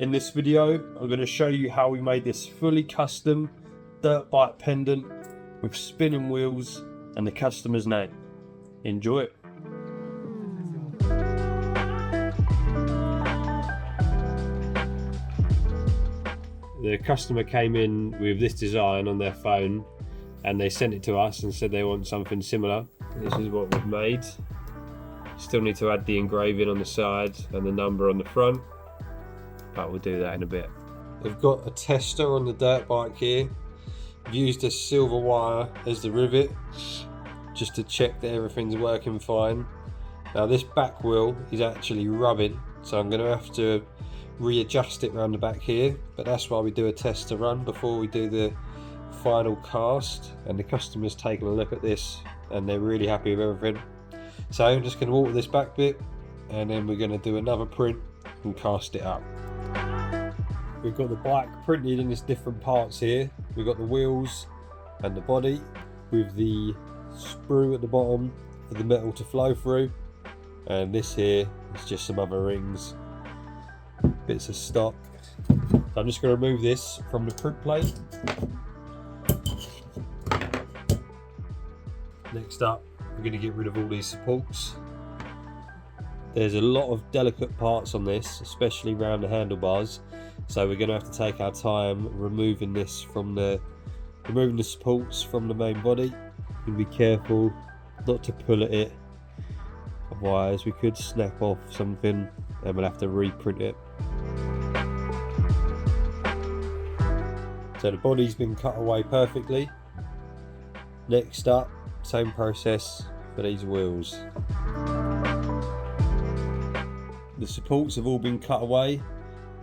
In this video, I'm going to show you how we made this fully custom dirt bike pendant with spinning wheels and the customer's name. Enjoy it. The customer came in with this design on their phone and they sent it to us and said they want something similar. This is what we've made. Still need to add the engraving on the side and the number on the front, but we'll do that in a bit. We've got a tester on the dirt bike here. I've used a silver wire as the rivet just to check that everything's working fine. Now this back wheel is actually rubbing, so I'm going to have to readjust it around the back here, but that's why we do a tester run before we do the final cast. And the customer's taken a look at this and they're really happy with everything. So I'm just going to alter this back bit and then we're going to do another print and cast it up. We've got the bike printed in its different parts here. We've got the wheels and the body with the sprue at the bottom for the metal to flow through, and this here is just some other rings, bits of stock. So I'm just going to remove this from the print plate. Next up, we're going to get rid of all these supports. There's a lot of delicate parts on this, especially around the handlebars, so we're going to have to take our time removing the supports from the main body. And be careful not to pull at it, otherwise we could snap off something and we'll have to reprint it. So the body's been cut away perfectly. Next up, same process for these wheels. The supports have all been cut away.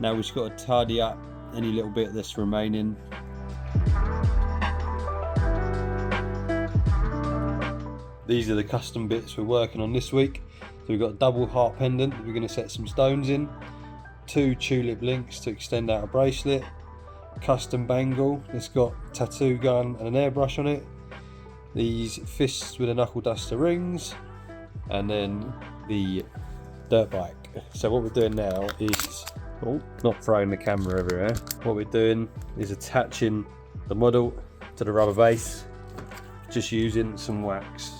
Now we've just got to tidy up any little bit that's remaining. These are the custom bits we're working on this week. So we've got a double heart pendant that we're going to set some stones in, 2 tulip links to extend out a bracelet, custom bangle that's got a tattoo gun and an airbrush on it, these fists with a knuckle duster rings, and then the dirt bike. So what we're doing now is, not throwing the camera everywhere, what we're doing is attaching the model to the rubber base, just using some wax.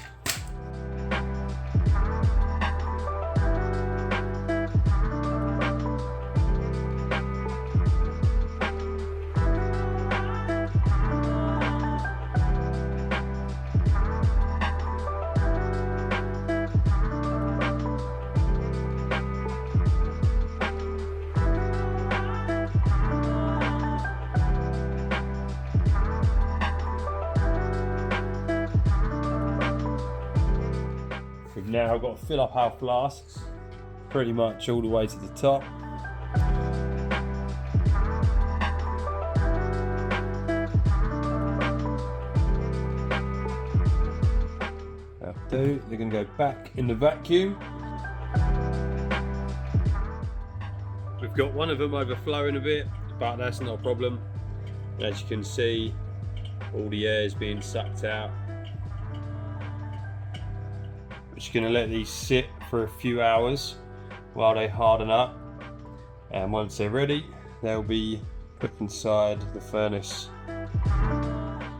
We've now got to fill up our flasks pretty much all the way to the top. They're going to go back in the vacuum. We've got one of them overflowing a bit, but that's not a problem. As you can see, all the air is being sucked out. We're just going to let these sit for a few hours while they harden up, and once they're ready they'll be put inside the furnace.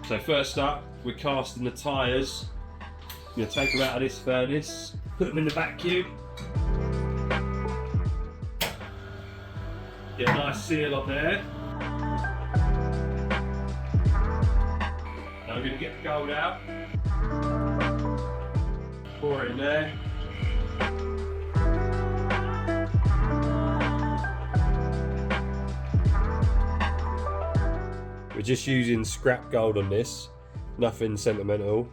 So first up, we're casting the tyres. I'm going to take them out of this furnace, put them in the vacuum, get a nice seal on there. Now I'm going to get the gold out, pour it in there. We're just using scrap gold on this, nothing sentimental.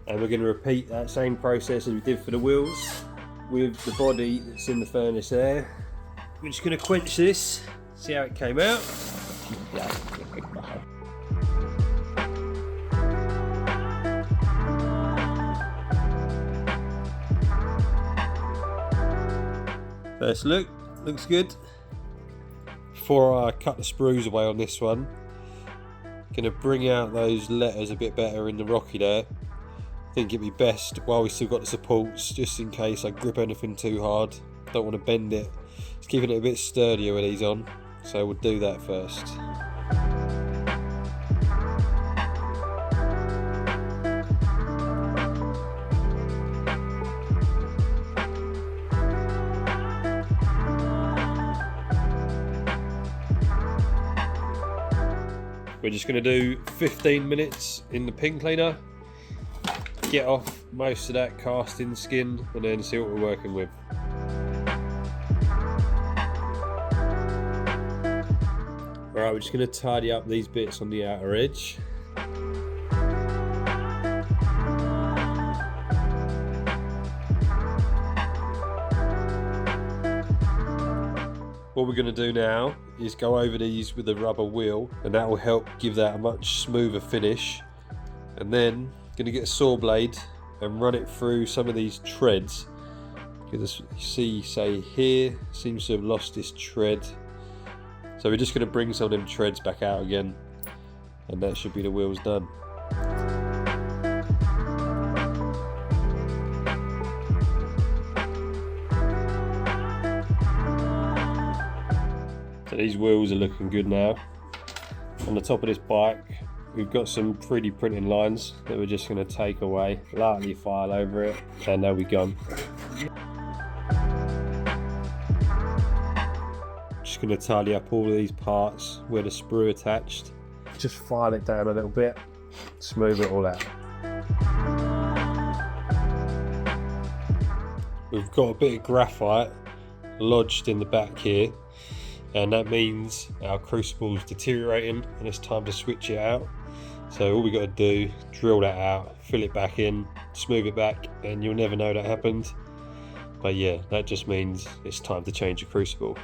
And we're going to repeat that same process as we did for the wheels with the body that's in the furnace there. We're just going to quench this, see how it came out. First look, looks good. Before I cut the sprues away on this one, going to bring out those letters a bit better in the rocky there. I think it'd be best while we still got the supports, just in case I grip anything too hard. Don't want to bend it. Just keeping it a bit sturdier with these on. so we'll do that first. We're just going to do 15 minutes in the pin cleaner, get off most of that casting skin, and then see what we're working with. Alright, we're just going to tidy up these bits on the outer edge. What we're going to do now is go over these with a rubber wheel, and that will help give that a much smoother finish. And then going to get a saw blade and run it through some of these treads. Because you see, say here, seems to have lost this tread. So we're just going to bring some of them treads back out again, and that should be the wheels done. So these wheels are looking good now. On the top of this bike, we've got some 3D printing lines that we're just going to take away, lightly file over it, and they'll be gone. Just going to tidy up all of these parts where the sprue attached. Just file it down a little bit, smooth it all out. We've got a bit of graphite lodged in the back here, and that means our crucible is deteriorating and it's time to switch it out. So all we got to do, drill that out, fill it back in, smooth it back, and you'll never know that happened. But yeah, that just means it's time to change the crucible.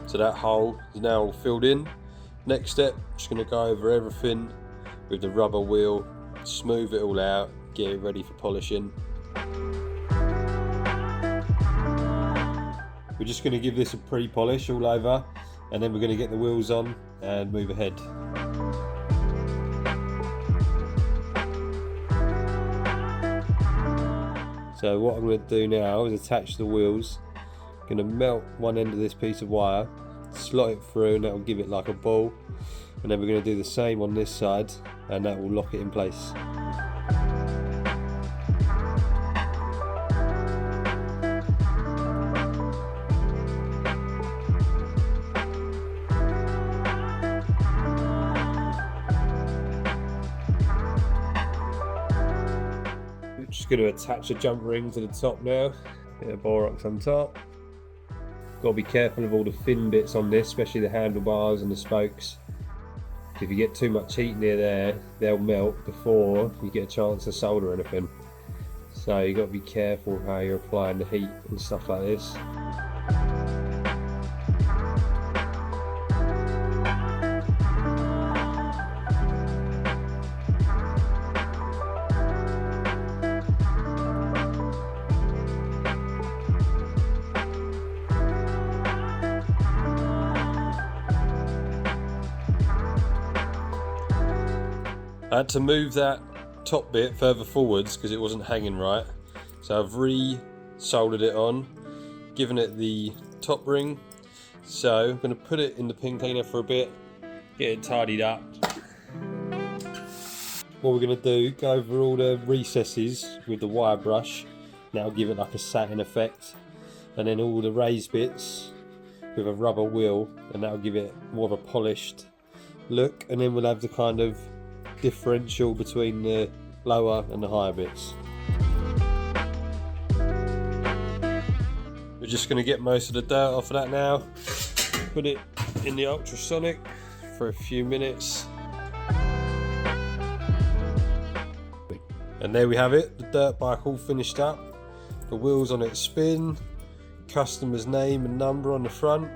So that hole is now all filled in. Next step, just going to go over everything with the rubber wheel, smooth it all out, get it ready for polishing. We're just going to give this a pre-polish all over, and then we're going to get the wheels on and move ahead. So what I'm going to do now is attach the wheels. I'm going to melt one end of this piece of wire, slot it through, and that will give it like a ball, and then we're going to do the same on this side, and that will lock it in place. We're just going to attach a jump ring to the top now, bit of borax on top. Got to be careful of all the thin bits on this, especially the handlebars and the spokes. If you get too much heat near there, they'll melt before you get a chance to solder anything. So you've got to be careful how you're applying the heat and stuff like this. I had to move that top bit further forwards because it wasn't hanging right, so I've re-soldered it on, given it the top ring. So I'm going to put it in the pin cleaner for a bit, get it tidied up. What we're going to do, go over all the recesses with the wire brush, that'll give it like a satin effect, and then all the raised bits with a rubber wheel, and that'll give it more of a polished look, and then we'll have the kind of differential between the lower and the higher bits. We're just going to get most of the dirt off of that now, put it in the ultrasonic for a few minutes, and there we have it, the dirt bike all finished up, the wheels on it spin, customer's name and number on the front,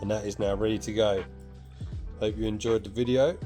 and that is now ready to go. Hope you enjoyed the video.